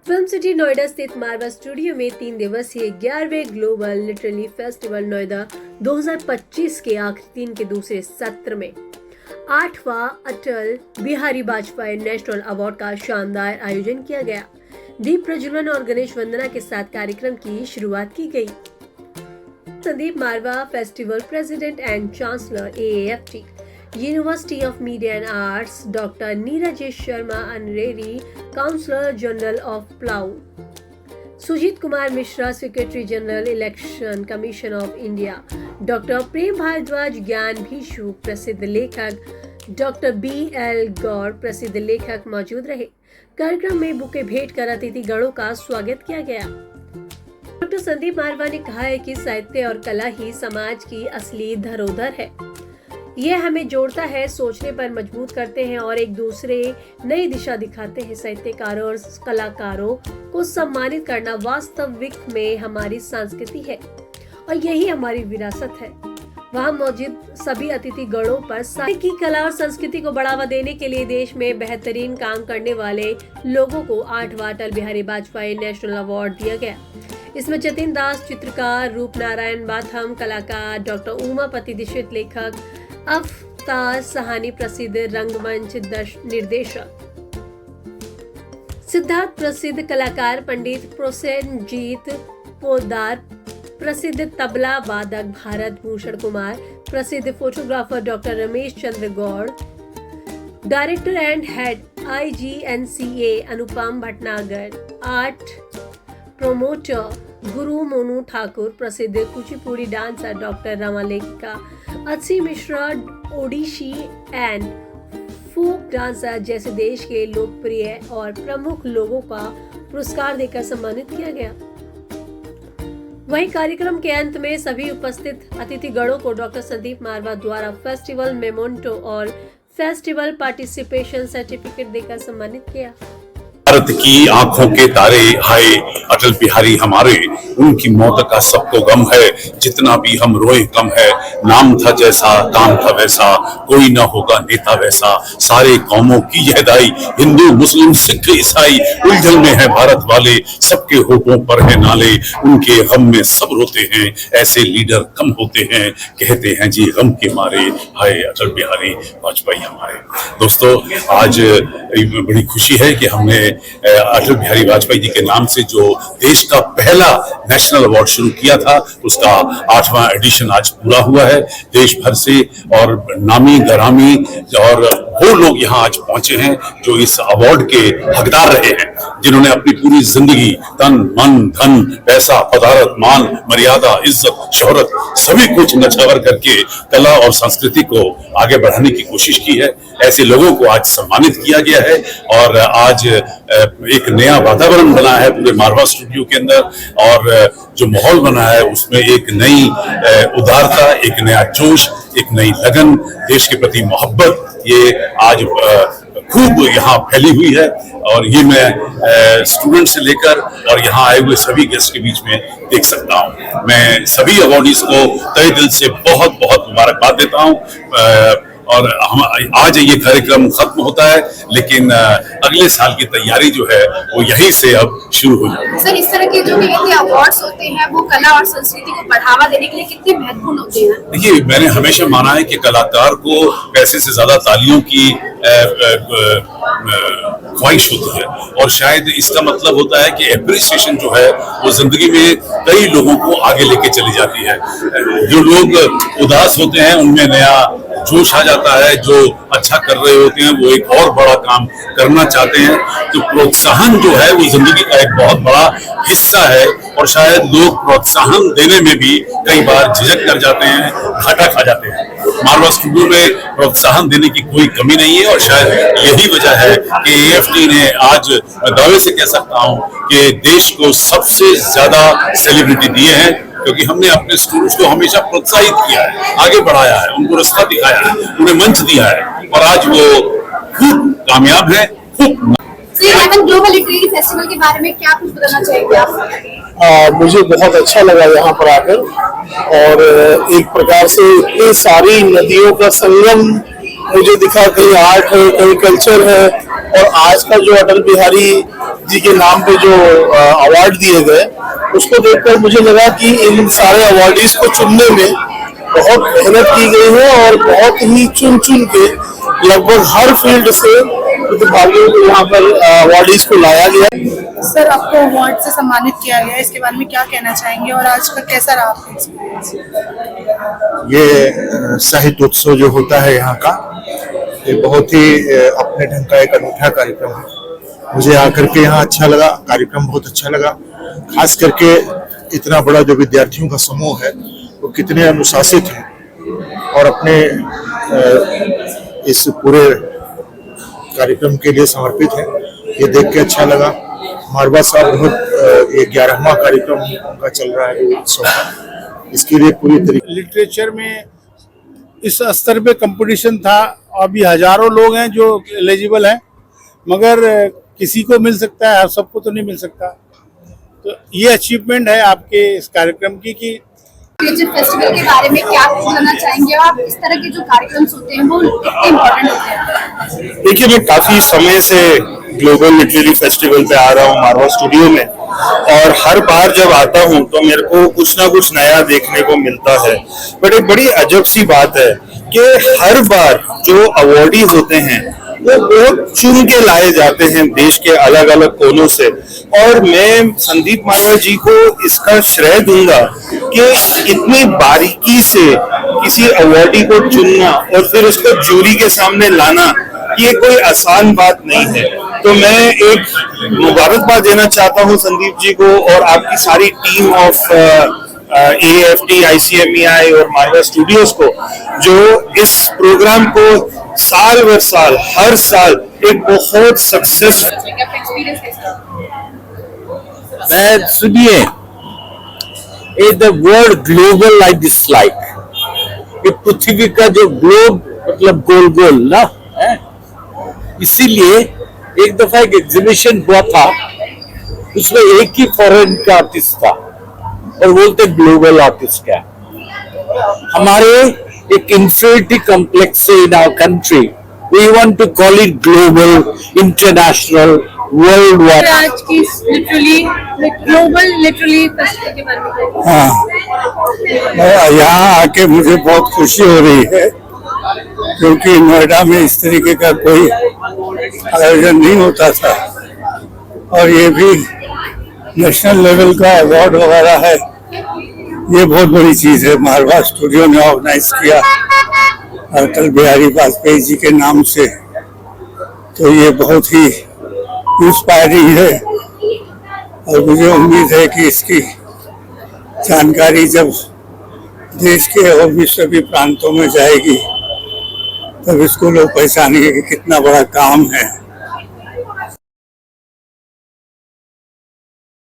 Film city Noida स्थित मारवा studio में 3 दिवसीय 11वें ग्लोबल लिटरेरी फेस्टिवल नोएडा 2025 के आखिरी दिन के दूसरे सत्र में 8वां अटल बिहारी वाजपेयी नेशनल अवार्ड का शानदार आयोजन किया गया। दीप प्रज्वलन और गणेश वंदना के साथ कार्यक्रम की शुरुआत की गई। Sandeep Marwah, festival president and chancellor AAFT, University of Media and Arts, Dr. Neeraj Sharma, Honorary Counselor General of PLAU, Sujit Kumar Mishra, Secretary General, Election Commission of India, Dr. Prem Bhardwaj, ज्ञान भिक्षु, प्रसिद्ध लेखक Dr. B.L. गौड़, प्रसिद्ध लेखक मौजूद रहे। कार्यक्रम में बुके भेंट कर अतिथि गणों का स्वागत किया गया। डॉक्टर संदीप मारवा ने कहा है कि साहित्य और कला ही समाज की असली धरोहर है। यह हमें जोड़ता है, सोचने पर मजबूत करते हैं और एक दूसरे नई दिशा दिखाते हैं। साहित्यकारों और कलाकारों को सम्मानित करना वास्तविक में हमारी संस्कृति है और यही हमारी विरासत है। वहाँ मौजूद सभी अतिथि गणों पर साहित्य की कला और संस्कृति को बढ़ावा देने के लिए देश में बेहतरीन काम करने वाले लोगों को 8वां अटल बिहारी वाजपेयी नेशनल अवार्ड दिया गया। इसमें जतिन दास चित्रकार, रूप नारायण बाथम कलाकार, डॉक्टर उमापति दीक्षित लेखक, अफ्तार सहानी प्रसिद्ध रंगमंच निर्देशक, सिद्धार्थ प्रसिद्ध कलाकार, पंडित प्रोसेनजीत पोदार प्रसिद्ध तबला वादक, भारत भूषण कुमार प्रसिद्ध photographer, doctor Ramesh Chandra Gaur, director and head IGNCA Anupam Bhatnagar, art promoter Guru Monu Thakur, प्रसिद्ध कुचिपुड़ी डांसर डॉक्टर रमा लेखिका, Aatsi Mishra Odissi and folk dancer जैसे देश के लोकप्रिय और प्रमुख लोगों का पुरस्कार देकर सम्मानित किया गया। वहीं कार्यक्रम के अंत में सभी उपस्थित अतिथिगणों को डॉक्टर संदीप मारवा द्वारा फेस्टिवल मेमोंटो और फेस्टिवल पार्टिसिपेशन सर्टिफिकेट देकर सम्मानित किया। भारत की आंखों के तारे हाय अटल बिहारी हमारे, उनकी मौत का सबको गम है, जितना भी हम रोए कम है। नाम था जैसा काम था वैसा, कोई ना होगा नेता वैसा। सारे कौमों की यह दाई, हिंदू मुस्लिम सिख ईसाई, उलझन में है भारत वाले, सबके होठों पर है नाले। उनके गम में सब रोते हैं, ऐसे लीडर कम होते हैं, कहते हैं जी गम के मारे हाय अटल बिहारी वाजपेयी हमारे। दोस्तों, आज बड़ी खुशी है कि हमने अटल बिहारी वाजपेयी जी के नाम से जो देश का पहला नेशनल अवार्ड शुरू किया था, उसका 8वां एडिशन आज पूरा हुआ है। देश भर से और नामी गरामी और वो लोग यहाँ आज पहुंचे हैं जो इस अवार्ड के हकदार रहे हैं, जिन्होंने अपनी पूरी जिंदगी तन मन धन पैसा पदार्थ मान मर्यादा इज्जत शोहरत सभी कुछ नछावर करके कला और संस्कृति को आगे बढ़ाने की कोशिश की है। ऐसे लोगों को आज सम्मानित किया गया है और आज एक नया वातावरण बना है पूरे मारवा स्टूडियो के अंदर, और जो माहौल बना है उसमें एक नई उदारता, एक नया जोश, एक नई लगन, देश के प्रति मोहब्बत ये आज खूब यहाँ फैली हुई है। और ये मैं स्टूडेंट से लेकर और यहाँ आए हुए सभी गेस्ट के बीच में देख सकता हूँ। मैं सभी अवार्डीज को तहे दिल से बहुत बहुत मुबारकबाद देता हूँ। और हम आज ये कार्यक्रम खत्म होता है, लेकिन अगले साल की तैयारी जो है वो यहीं से अब शुरू हो जाएगी। सर, इस तरह के जो अवार्ड्स होते हैं वो कला और संस्कृति को बढ़ावा देने के लिए कितने महत्वपूर्ण होते हैं? देखिए, मैंने हमेशा माना है कि कलाकार को पैसे से ज्यादा तालियों की ख्वाहिश होती है, और शायद इसका मतलब होता है कि एप्रिसिएशन जो है वो जिंदगी में कई लोगों को आगे लेके चली जाती है। जो लोग उदास होते हैं उनमें नया जोश आ जाता है, जो अच्छा कर रहे होते हैं वो एक और बड़ा काम करना चाहते हैं। तो प्रोत्साहन जो है वो जिंदगी का एक बहुत बड़ा हिस्सा है, और शायद लोग प्रोत्साहन देने में भी कई बार झिझक कर जाते हैं, घाटा खा जाते हैं। मारवा स्टूडियो में प्रोत्साहन देने की कोई कमी नहीं है, और शायद यही वजह है कि AFT ने आज दावे से कह सकता हूँ कि देश को सबसे ज्यादा सेलिब्रिटी दिए हैं, क्योंकि हमने अपने स्टूडेंट्स को हमेशा प्रोत्साहित किया है, आगे बढ़ाया है, उनको रास्ता दिखाया है, उन्हें मंच दिया है, और आज वो खूब कामयाब है। खूब ग्लोबल लिटरेरी फेस्टिवल के बारे में क्या कुछ बताना चाहेंगे आप? मुझे बहुत अच्छा लगा यहाँ पर आकर, और एक प्रकार से इतनी सारी नदियों का संगम मुझे दिखा, कहीं आर्ट है कहीं कल्चर है, और आज का जो अटल बिहारी जी के नाम पे जो अवार्ड दिए गए, उसको देखकर मुझे लगा कि इन सारे अवार्डीज को चुनने में बहुत मेहनत की गई है और बहुत ही चुन चुन के लगभग हर फील्ड से प्रतिभागियों को यहाँ पर अवार्डीज को लाया गया। सर, आपको अवार्ड से सम्मानित किया गया, इसके बारे में क्या कहना चाहेंगे और आज का कैसा रहा आपका एक्सपीरियंस? ये साहित्य उत्सव जो होता है यहाँ का, ये बहुत ही अपने ढंग का एक अनूठा कार्यक्रम है। मुझे आकर के यहाँ अच्छा लगा, कार्यक्रम बहुत अच्छा लगा। खास करके इतना बड़ा जो विद्यार्थियों का समूह है वो कितने अनुशासित हैं और अपने इस पूरे कार्यक्रम के लिए समर्पित हैं, ये देख के अच्छा लगा। मारवा साहब बहुत ये 11वां कार्यक्रम उनका चल रहा है उत्सव का, इसके लिए पूरी तरीके लिटरेचर में इस स्तर पे कंपटीशन था। अभी हजारों लोग हैं जो एलिजिबल हैं, मगर किसी को मिल सकता है, सबको तो नहीं मिल सकता। तो ये अचीवमेंट है आपके इस कार्यक्रम की कि लिटरेचर फेस्टिवल के बारे में क्या कहना चाहेंगे आप? इस तरह के जो कार्यक्रम होते हैं वो कितने इम्पोर्टेंट होते हैं? देखिए, मैं काफी समय से ग्लोबल लिटरेरी फेस्टिवल पे आ रहा हूँ मारवा स्टूडियो में, और हर बार जब आता हूँ तो मेरे को कुछ ना कुछ नया देखने को मिलता है। बट एक बड़ी अजब सी बात है कि हर बार जो अवार्डी होते हैं वो बहुत चुन के लाए जाते हैं देश के अलग अलग कोनों से, और मैं संदीप मारवा जी को इसका श्रेय दूंगा कि इतनी बारीकी से किसी अवार्डी को चुनना और फिर उसको जूरी के सामने लाना, ये कोई आसान बात नहीं है। तो मैं एक मुबारकबाद देना चाहता हूं संदीप जी को और आपकी सारी टीम ऑफ AFT, ICMEI और मारवा स्टूडियोज को, जो इस प्रोग्राम को साल बर साल हर साल एक बहुत सक्सेस। मैं सुनिए, the word global I dislike. ये पृथ्वी का जो ग्लोब मतलब गोल गोल ना है, इसीलिए एक दफा एक एग्जीबिशन हुआ था, उसमें एक ही फॉरेन का आर्टिस्ट था और बोलते ग्लोबल आर्टिस्ट क्या। हमारे एक इंफीरियरिटी कॉम्प्लेक्स है in our country, we want to call it global, international, world wide. आज की लिटरली ग्लोबल लिटरली फेस्टिवल के बारे में मैं यहाँ आके मुझे बहुत खुशी हो रही है, क्योंकि नोएडा में इस तरीके का कोई आयोजन नहीं होता था, और ये भी नेशनल लेवल का अवार्ड वगैरह है, ये बहुत बड़ी चीज है। मारवा स्टूडियो ने ऑर्गेनाइज किया अटल बिहारी वाजपेयी जी के नाम से, तो ये बहुत ही इंस्पायरिंग है, और मुझे उम्मीद है कि इसकी जानकारी जब देश के और भी सभी प्रांतों में जाएगी तब इसको लोग पहचानेंगे कि कितना बड़ा काम है।